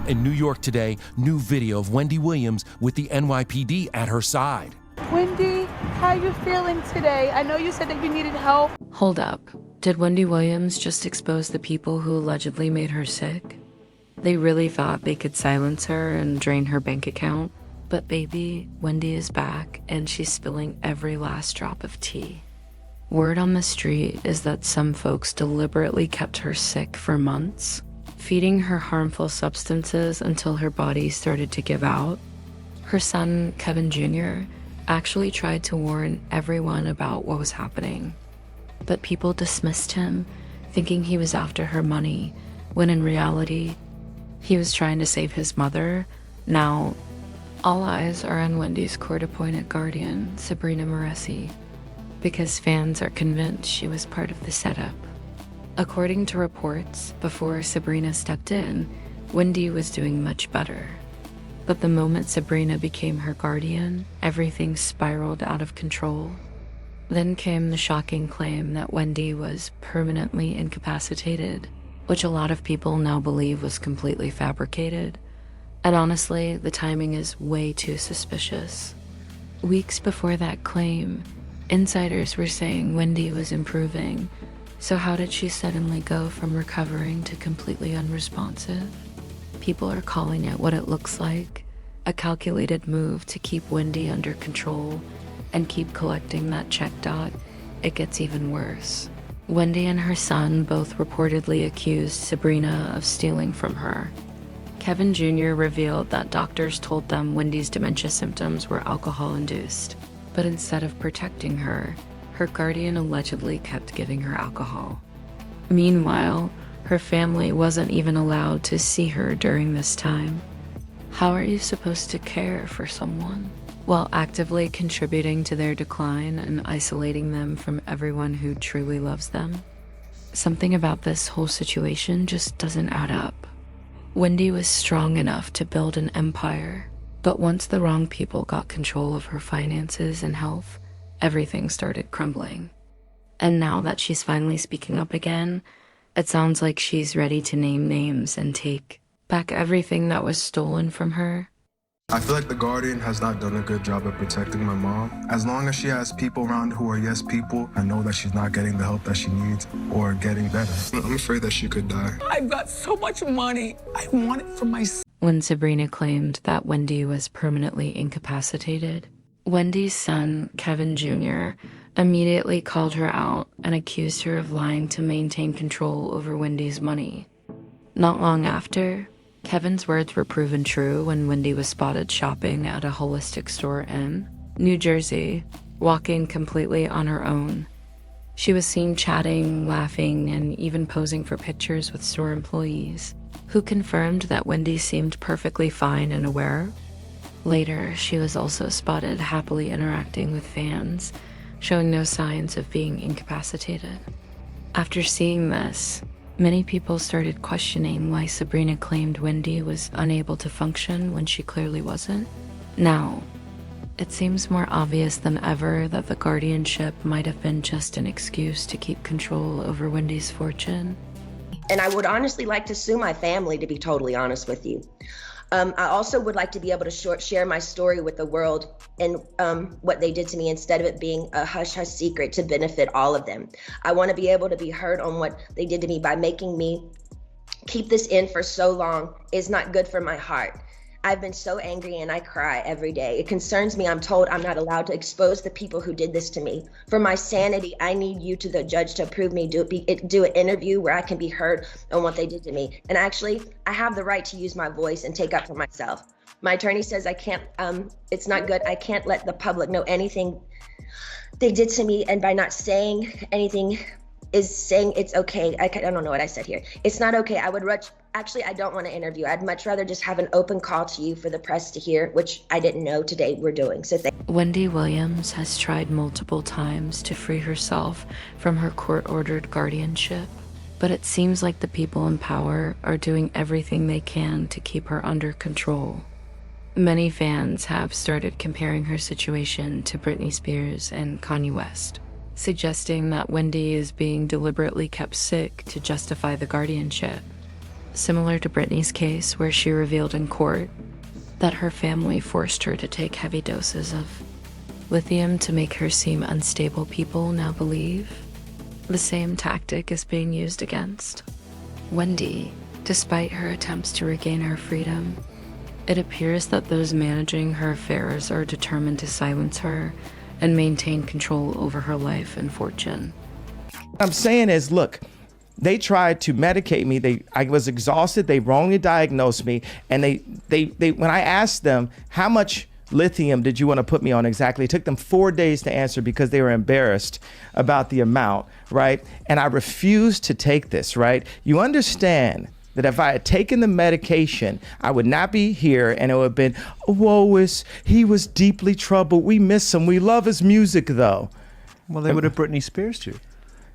In New York today, new video of Wendy Williams with the NYPD at her side. Wendy, how you feeling today? I know you said that you needed help. Hold up. Did Wendy Williams just expose the people who allegedly made her sick? They really thought they could silence her and drain her bank account. But baby, Wendy is back and she's spilling every last drop of tea. Word on the street is that some folks deliberately kept her sick for months, feeding her harmful substances until her body started to give out. Her son, Kevin Jr., actually tried to warn everyone about what was happening. But people dismissed him, thinking he was after her money, when in reality, he was trying to save his mother. Now, all eyes are on Wendy's court-appointed guardian, Sabrina Moresi, because fans are convinced she was part of the setup. According to reports, before Sabrina stepped in, Wendy was doing much better. But the moment Sabrina became her guardian, everything spiraled out of control. Then came the shocking claim that Wendy was permanently incapacitated, which a lot of people now believe was completely fabricated. And honestly, the timing is way too suspicious. Weeks before that claim, insiders were saying Wendy was improving. So how did she suddenly go from recovering to completely unresponsive? People are calling it what it looks like, a calculated move to keep Wendy under control and keep collecting that check dot. It gets even worse. Wendy and her son both reportedly accused Sabrina of stealing from her. Kevin Jr. revealed that doctors told them Wendy's dementia symptoms were alcohol-induced, but instead of protecting her, her guardian allegedly kept giving her alcohol. Meanwhile, her family wasn't even allowed to see her during this time. How are you supposed to care for someone while actively contributing to their decline and isolating them from everyone who truly loves them? Something about this whole situation just doesn't add up. Wendy was strong enough to build an empire, but once the wrong people got control of her finances and health, everything started crumbling. And now that she's finally speaking up again, it sounds like she's ready to name names and take back everything that was stolen from her. I feel like the guardian has not done a good job of protecting my mom. As long as she has people around who are yes people, I know that she's not getting the help that she needs or getting better. I'm afraid that she could die. I've got so much money. I want it for myself. When Sabrina claimed that Wendy was permanently incapacitated, Wendy's son, Kevin Jr., immediately called her out and accused her of lying to maintain control over Wendy's money. Not long after, Kevin's words were proven true when Wendy was spotted shopping at a holistic store in New Jersey, walking completely on her own. She was seen chatting, laughing, and even posing for pictures with store employees, who confirmed that Wendy seemed perfectly fine and aware. Later, she was also spotted happily interacting with fans, showing no signs of being incapacitated. After seeing this, many people started questioning why Sabrina claimed Wendy was unable to function when she clearly wasn't. Now, it seems more obvious than ever that the guardianship might have been just an excuse to keep control over Wendy's fortune. And I would honestly like to sue my family, to be totally honest with you. I also would like to be able to share my story with the world and what they did to me, instead of it being a hush-hush secret to benefit all of them. I want to be able to be heard on what they did to me. By making me keep this in for so long is not good for my heart. I've been so angry and I cry every day. It concerns me. I'm told I'm not allowed to expose the people who did this to me. For my sanity, I need you, to the judge, to approve me, do an interview where I can be heard on what they did to me. And actually, I have the right to use my voice and take up for myself. My attorney says I can't, it's not good. I can't let the public know anything they did to me. And by not saying anything is saying it's okay. I don't know what I said here. It's not okay. Actually, I don't want to interview. I'd much rather just have an open call to you for the press to hear, which I didn't know today we're doing. So Wendy Williams has tried multiple times to free herself from her court-ordered guardianship, but it seems like the people in power are doing everything they can to keep her under control. Many fans have started comparing her situation to Britney Spears and Kanye West, suggesting that Wendy is being deliberately kept sick to justify the guardianship. similar to Britney's case where she revealed in court that her family forced her to take heavy doses of lithium to make her seem unstable. People now believe the same tactic is being used against Wendy. Despite her attempts to regain her freedom, it appears that those managing her affairs are determined to silence her and maintain control over her life and fortune. What I'm saying is, look, they tried to medicate me. I was exhausted. They wrongly diagnosed me. And they when I asked them, how much lithium did you want to put me on exactly? It took them 4 days to answer because they were embarrassed about the amount, right? And I refused to take this, right? You understand that if I had taken the medication, I would not be here, and it would have been, he was deeply troubled. We miss him. We love his music, though. Well, they would have Britney Spears too.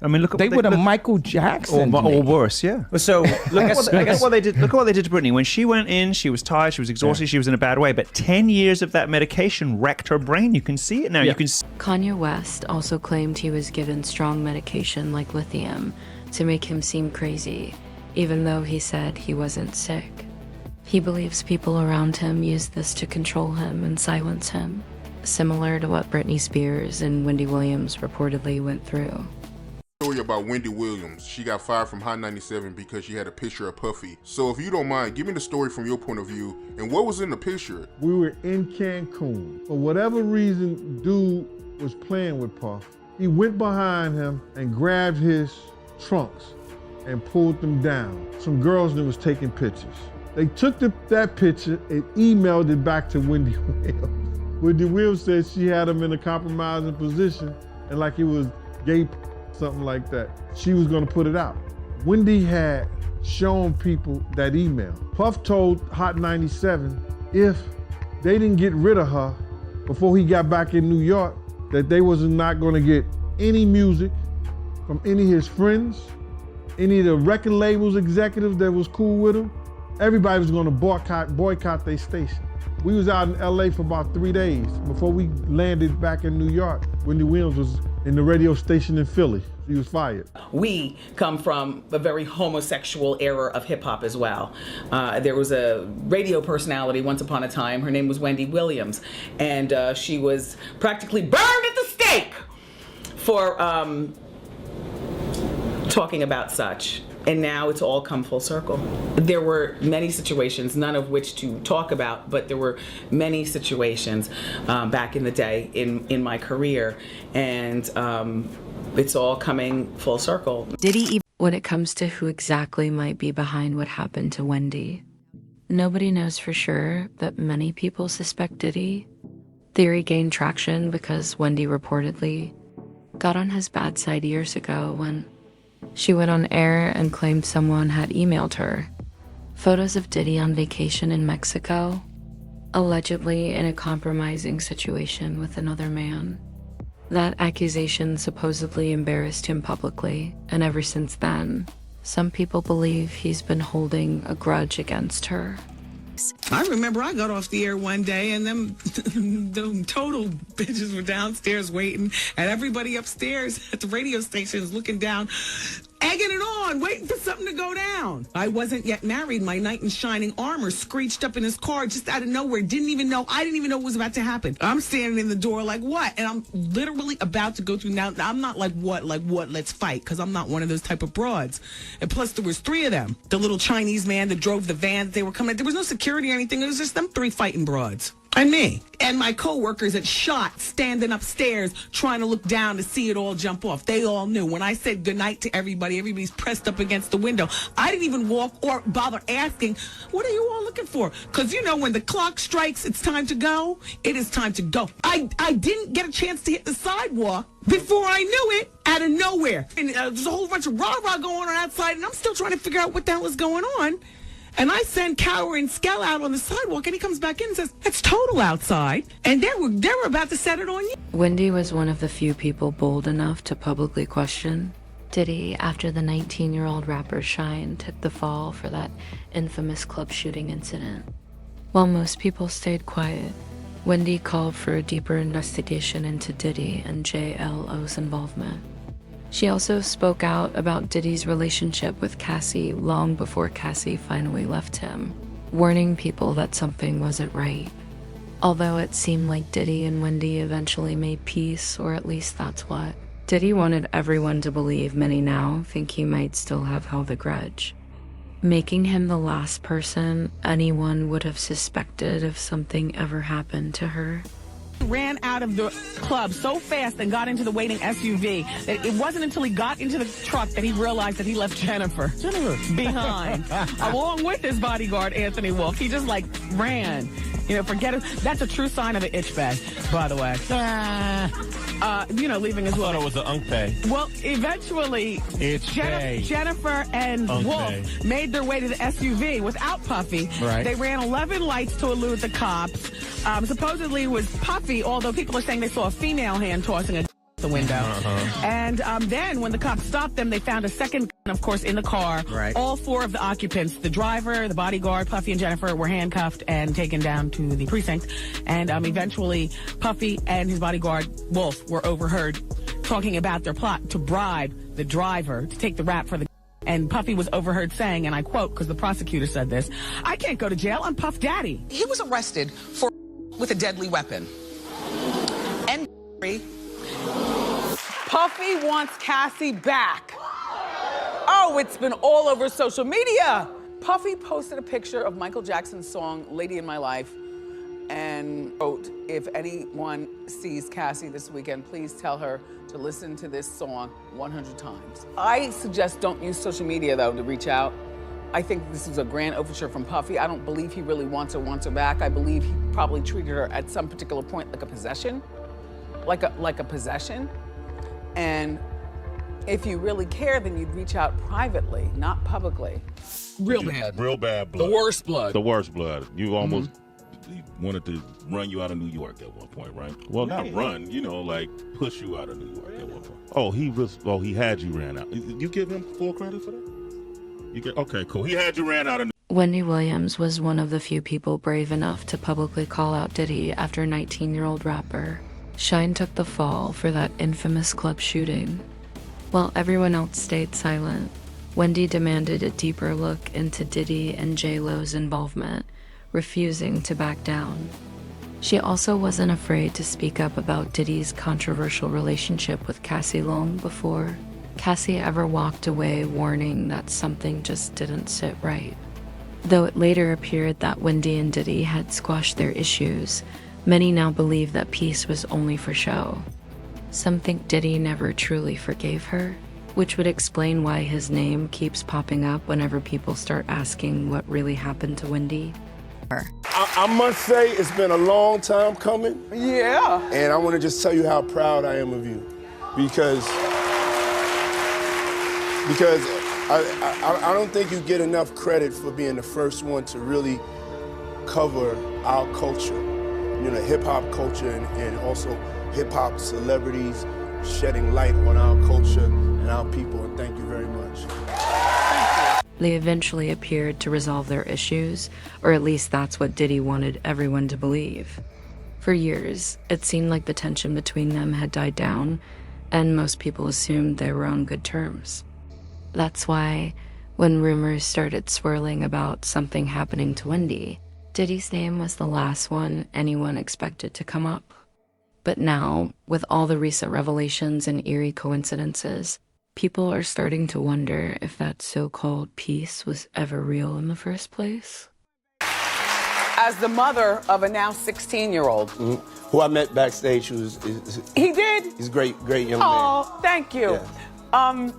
I mean, look at they would have Michael Jackson or worse, yeah. So look at what they did. Look at what they did to Britney. When she went in, she was tired, she was exhausted, she was in a bad way. But 10 years of that medication wrecked her brain. You can see it now. You can. Kanye West also claimed he was given strong medication like lithium to make him seem crazy, even though he said he wasn't sick. He believes people around him use this to control him and silence him, similar to what Britney Spears and Wendy Williams reportedly went through. Story about Wendy Williams. She got fired from Hot 97 because she had a picture of Puffy. So if you don't mind, give me the story from your point of view and what was in the picture. We were in Cancun. For whatever reason, dude was playing with Puff. He went behind him and grabbed his trunks and pulled them down. Some girls that was taking pictures. They took that picture and emailed it back to Wendy Williams. Wendy Williams said she had him in a compromising position and like he was gay, something like that. She was gonna put it out. Wendy had shown people that email. Puff told Hot 97 if they didn't get rid of her before he got back in New York, that they was not gonna get any music from any of his friends, any of the record labels executives that was cool with him. Everybody was gonna boycott their station. We was out in LA for about 3 days before we landed back in New York. Wendy Williams was in the radio station in Philly. She was fired. We come from a very homosexual era of hip hop as well. There was a radio personality once upon a time. Her name was Wendy Williams, and she was practically burned at the stake for talking about such. And now it's all come full circle. There were many situations, none of which to talk about, but there were many situations back in the day in my career, and it's all coming full circle. When it comes to who exactly might be behind what happened to Wendy, nobody knows for sure, but many people suspect Diddy. Theory gained traction because Wendy reportedly got on his bad side years ago when she went on air and claimed someone had emailed her photos of Diddy on vacation in Mexico, allegedly in a compromising situation with another man. That accusation supposedly embarrassed him publicly, and ever since then, some people believe he's been holding a grudge against her. I remember I got off the air one day and them total bitches were downstairs waiting, and everybody upstairs at the radio station is looking down, egging it on, waiting for something to go down. I wasn't yet married. My knight in shining armor screeched up in his car just out of nowhere. I didn't even know what was about to happen. I'm standing in the door like, what? And I'm literally about to go through. Now, I'm not like, what, let's fight, because I'm not one of those type of broads. And plus, there was 3 of them. The little Chinese man that drove the van that they were coming. There was no security or anything. It was just them 3 fighting broads. And me. And my coworkers that shot standing upstairs trying to look down to see it all jump off. They all knew. When I said goodnight to everybody, everybody's pressed up against the window. I didn't even walk or bother asking, what are you all looking for? Because, you know, when the clock strikes, it's time to go. It is time to go. I didn't get a chance to hit the sidewalk before I knew it, out of nowhere. And there's a whole bunch of rah-rah going on outside, and I'm still trying to figure out what the hell is going on. And I send Cower and Skell out on the sidewalk, and he comes back in and says, it's total outside. And they were about to set it on you. Wendy was one of the few people bold enough to publicly question Diddy after the 19-year-old rapper Shine took the fall for that infamous club shooting incident. While most people stayed quiet, Wendy called for a deeper investigation into Diddy and JLO's involvement. She also spoke out about Diddy's relationship with Cassie long before Cassie finally left him, warning people that something wasn't right. Although it seemed like Diddy and Wendy eventually made peace, or at least that's what. Diddy wanted everyone to believe many now think he might still have held a grudge, making him the last person anyone would have suspected if something ever happened to her. Ran out of the club so fast and got into the waiting SUV that it wasn't until he got into the truck that he realized that he left Jennifer behind, along with his bodyguard, Anthony Wolf. He just like ran. You know, forget it. That's a true sign of an itch bag, by the way. You know, leaving as well. I thought it was an unk pay. Well, eventually, Jennifer and Wolf made their way to the SUV without Puffy. Right. They ran 11 lights to elude the cops. Supposedly it was Puffy, although people are saying they saw a female hand tossing a the window. And then when the cops stopped them, they found a second gun, of course, in the car. Right. All four of the occupants, the driver, the bodyguard, Puffy and Jennifer, were handcuffed and taken down to the precinct. And eventually, Puffy and his bodyguard, Wolf, were overheard talking about their plot to bribe the driver to take the rap for the. And Puffy was overheard saying, and I quote, because the prosecutor said this, "I can't go to jail, I'm Puff Daddy." He was arrested with a deadly weapon. And Puffy wants Cassie back. Oh, it's been all over social media. Puffy posted a picture of Michael Jackson's song, Lady in My Life, and wrote, "If anyone sees Cassie this weekend, please tell her to listen to this song 100 times. I suggest don't use social media, though, to reach out. I think this is a grand overture from Puffy. I don't believe he really wants her back. I believe he probably treated her at some particular point like a possession, like a possession. And if you really care, then you'd reach out privately, not publicly." Real bad. Real bad blood. The worst blood. The worst blood. You almost wanted to run you out of New York at one point, right? Well, not run, like push you out of New York at one point. He had you ran out. You give him full credit for that? Okay, cool. He had you ran out of Wendy Williams was one of the few people brave enough to publicly call out Diddy after 19-year-old rapper Shine took the fall for that infamous club shooting. While everyone else stayed silent, Wendy demanded a deeper look into Diddy and J-Lo's involvement, refusing to back down. She also wasn't afraid to speak up about Diddy's controversial relationship with Cassie long before Cassie ever walked away warning that something just didn't sit right. Though it later appeared that Wendy and Diddy had squashed their issues, many now believe that peace was only for show. Some think Diddy never truly forgave her, which would explain why his name keeps popping up whenever people start asking what really happened to Wendy. I must say it's been a long time coming. Yeah. And I want to just tell you how proud I am of you. Because I don't think you get enough credit for being the first one to really cover our culture. Hip-hop culture and also hip-hop celebrities shedding light on our culture and our people, and thank you very much. They eventually appeared to resolve their issues, or at least that's what Diddy wanted everyone to believe. For years, it seemed like the tension between them had died down, and most people assumed they were on good terms. That's why, when rumors started swirling about something happening to Wendy, Diddy's name was the last one anyone expected to come up. But now, with all the recent revelations and eerie coincidences, people are starting to wonder if that so-called peace was ever real in the first place. As the mother of a now 16-year-old. Who I met backstage, He did? He's a great young man. Oh, thank you. Yeah.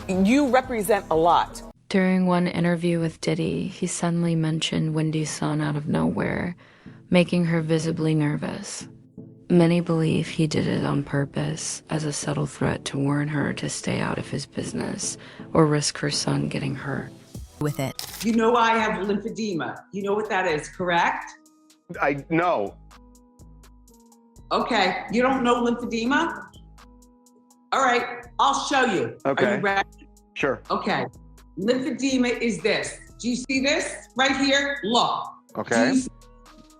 You represent a lot. During one interview with Diddy, he suddenly mentioned Wendy's son out of nowhere, making her visibly nervous. Many believe he did it on purpose, as a subtle threat to warn her to stay out of his business or risk her son getting hurt. With it. You know I have lymphedema. You know what that is, correct? I know. Okay, you don't know lymphedema? All right, I'll show you. Okay. Are you ready? Sure. Okay. Lymphedema is this. Do you see this right here? Look. Okay.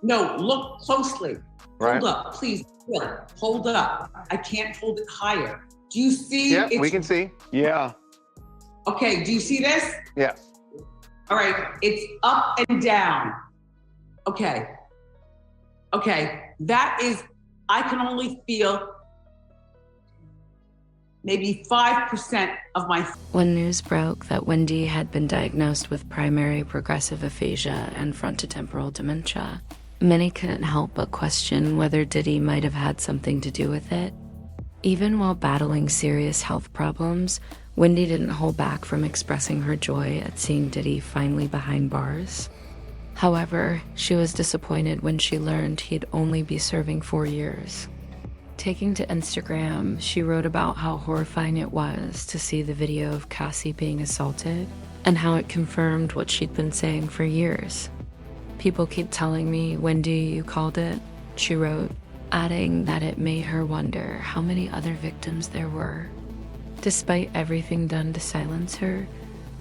No, look closely. Hold up, please. Hold up. I can't hold it higher. Do you see? Yeah, we can see. Yeah. Okay, do you see this? Yes. All right, it's up and down. Okay. Okay, that is, I can only feel maybe 5% of my. When news broke that Wendy had been diagnosed with primary progressive aphasia and frontotemporal dementia, many couldn't help but question whether Diddy might have had something to do with it. Even while battling serious health problems, Wendy didn't hold back from expressing her joy at seeing Diddy finally behind bars. However, she was disappointed when she learned he'd only be serving 4 years. Taking to Instagram, she wrote about how horrifying it was to see the video of Cassie being assaulted and how it confirmed what she'd been saying for years. "People keep telling me, Wendy, you called it," she wrote, adding that it made her wonder how many other victims there were. Despite everything done to silence her,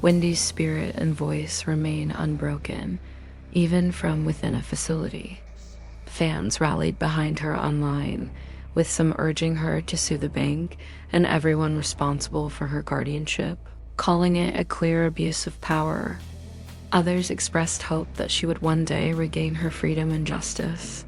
Wendy's spirit and voice remain unbroken, even from within a facility. Fans rallied behind her online, with some urging her to sue the bank and everyone responsible for her guardianship, calling it a clear abuse of power. Others expressed hope that she would one day regain her freedom and justice.